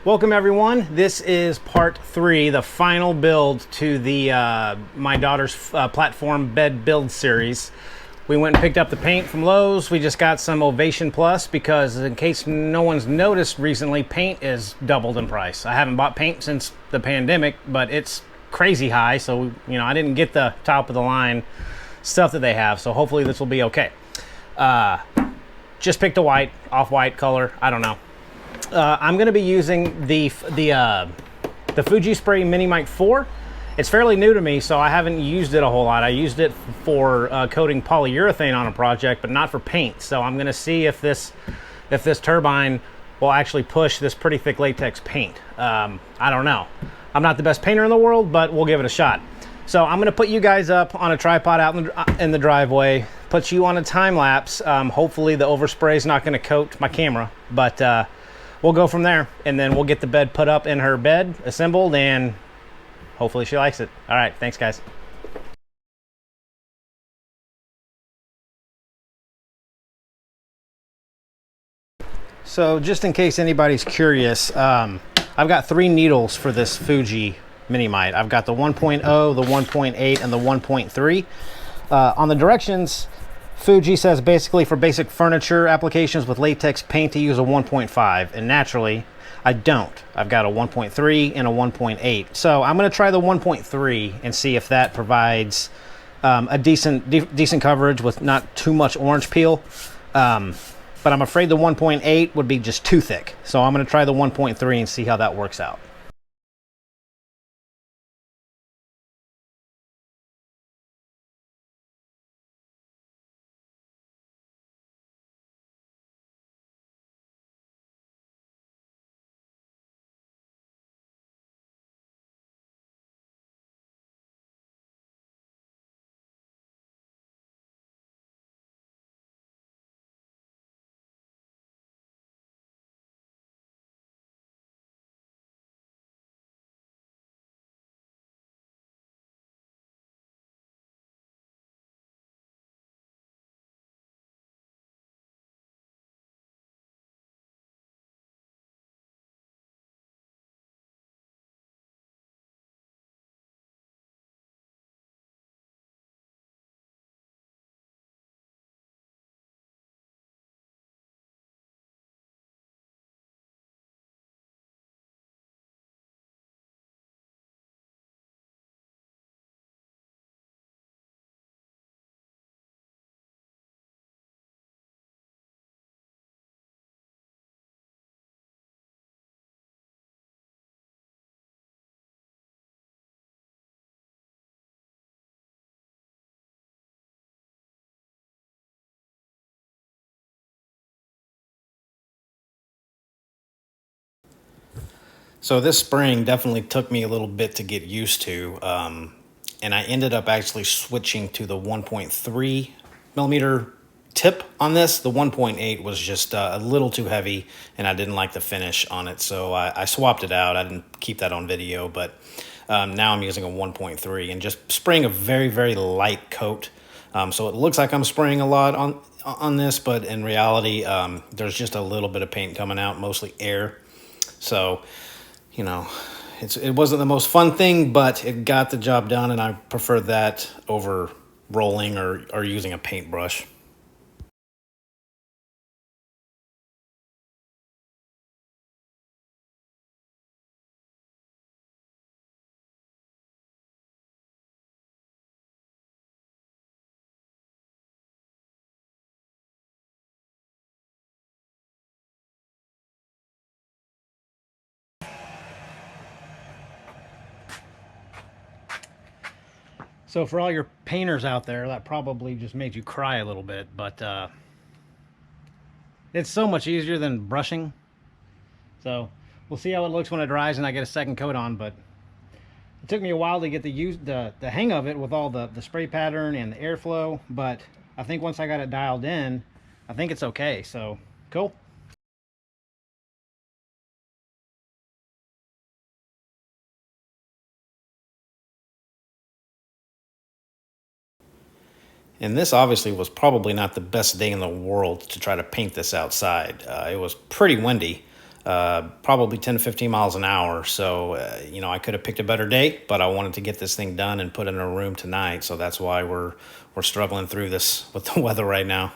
Welcome everyone. This is part 3, the final build to the my daughter's platform bed build series. We went and picked up the paint from Lowe's. We just got some Ovation Plus because, in case no one's noticed recently, paint is doubled in price. I haven't bought paint since the pandemic, but it's crazy high, so I didn't get the top of the line stuff that they have, so hopefully this will be okay. Just picked a white, off-white color, I don't know. I'm going to be using the Fuji Spray Mini Mic 4. It's fairly new to me, so I haven't used it a whole lot. I used it for coating polyurethane on a project, but not for paint. So I'm going to see if this turbine will actually push this pretty thick latex paint. I don't know. I'm not the best painter in the world, but we'll give it a shot. So I'm going to put you guys up on a tripod out in the driveway, put you on a time lapse. Hopefully the overspray is not going to coat my camera, but we'll go from there, and then we'll get the bed put up in her bed, assembled, and hopefully she likes it. All right, thanks guys. So just in case anybody's curious, I've got 3 needles for this Fuji Mini Mic. I've got the 1.0, the 1.8, and the 1.3. On the directions, Fuji says basically for basic furniture applications with latex paint to use a 1.5, and naturally I don't. I've got a 1.3 and a 1.8. So I'm going to try the 1.3 and see if that provides a decent coverage with not too much orange peel. But I'm afraid the 1.8 would be just too thick. So I'm going to try the 1.3 and see how that works out. So this spring definitely took me a little bit to get used to, and I ended up actually switching to the 1.3 millimeter tip on this. The 1.8 was just a little too heavy, and I didn't like the finish on it, so I swapped it out. I didn't keep that on video, but now I'm using a 1.3 and just spraying a very, very light coat. So it looks like I'm spraying a lot on this, but in reality, there's just a little bit of paint coming out, mostly air. So it wasn't the most fun thing, but it got the job done, and I prefer that over rolling or using a paintbrush. So for all your painters out there, that probably just made you cry a little bit, but it's so much easier than brushing. So we'll see how it looks when it dries and I get a second coat on, but it took me a while to get the hang of it with all the spray pattern and the airflow, but I think once I got it dialed in, I think it's okay. So cool. And this obviously was probably not the best day in the world to try to paint this outside. It was pretty windy. probably 10 to 15 miles an hour. So, you know, I could have picked a better day, but I wanted to get this thing done and put it in a room tonight. So that's why we're struggling through this with the weather right now.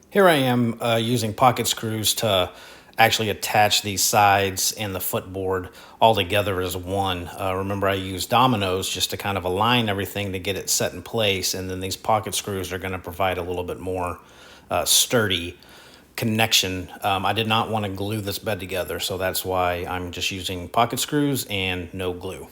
Here I am using pocket screws to actually attach these sides and the footboard all together as one. Remember, I used dominoes just to kind of align everything to get it set in place, and then these pocket screws are going to provide a little bit more sturdy connection. I did not want to glue this bed together, so that's why I'm just using pocket screws and no glue.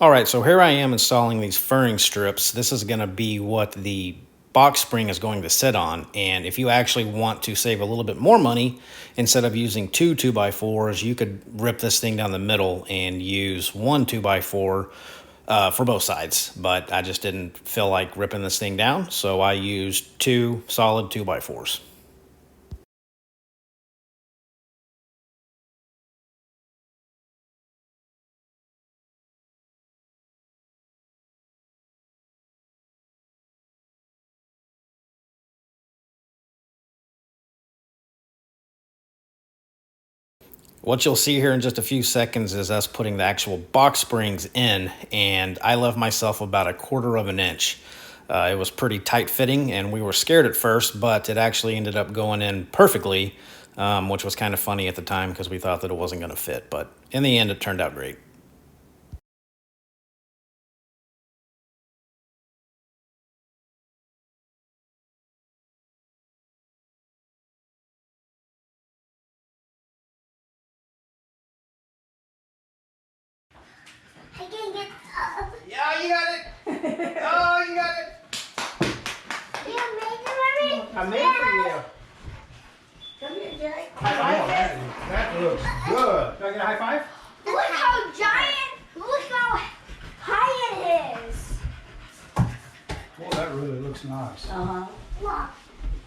All right, so here I am installing these furring strips. This is going to be what the box spring is going to sit on. And if you actually want to save a little bit more money, instead of using two 2x4s, you could rip this thing down the middle and use one 2x4 for both sides. But I just didn't feel like ripping this thing down, so I used two solid 2x4s. What you'll see here in just a few seconds is us putting the actual box springs in, and I left myself about 1/4 of an inch. It was pretty tight fitting, and we were scared at first, but it actually ended up going in perfectly, which was kind of funny at the time because we thought that it wasn't going to fit, but in the end, it turned out great. I can get up. Yeah, you got it. Oh, you got it. You made it for me? I made it for you. Come here, Jerry. High five. That looks good. Do I get a high five? Look how giant, look how high it is. Well, that really looks looks nice. Look,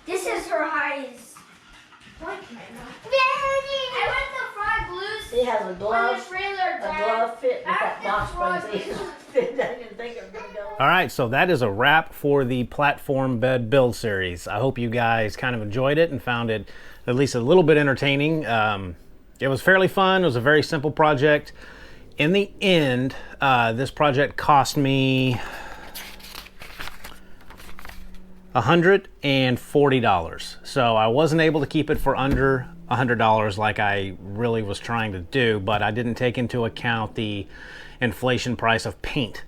this is her highest. I went to Fry Blues. He has a on the glove, trailer. a glove fit with that box springs. I didn't think it was gonna go. All right, so that is a wrap for the platform bed build series. I hope you guys kind of enjoyed it and found it at least a little bit entertaining. It was fairly fun. It was a very simple project. In the end, this project cost me $140. So I wasn't able to keep it for under $100 like I really was trying to do, but I didn't take into account the inflation price of paint.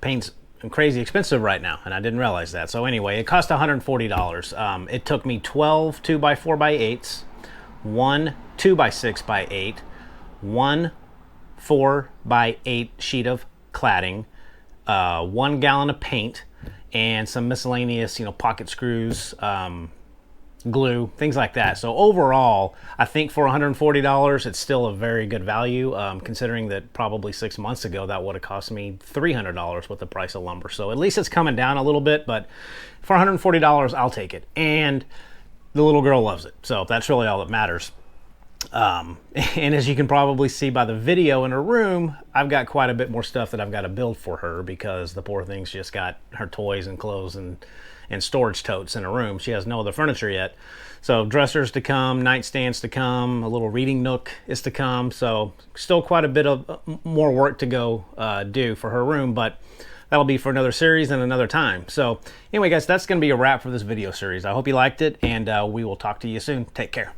Paint's crazy expensive right now, and I didn't realize that. So anyway, it cost $140. It took me 12 2x4x8s, one 2x6x8, one 4x8 sheet of cladding, 1 gallon of paint, and some miscellaneous, pocket screws, glue, things like that. So overall, I think for $140, it's still a very good value, considering that probably 6 months ago that would have cost me $300 with the price of lumber. So at least it's coming down a little bit, but for $140, I'll take it. And the little girl loves it, so that's really all that matters. And as you can probably see by the video in her room, I've got quite a bit more stuff that I've got to build for her, because the poor thing's just got her toys and clothes and storage totes in her room. She has no other furniture yet. So dressers to come, nightstands to come, a little reading nook is to come. So still quite a bit of more work to go do for her room, but that'll be for another series and another time. So anyway, guys, that's going to be a wrap for this video series. I hope you liked it, and we will talk to you soon. Take care.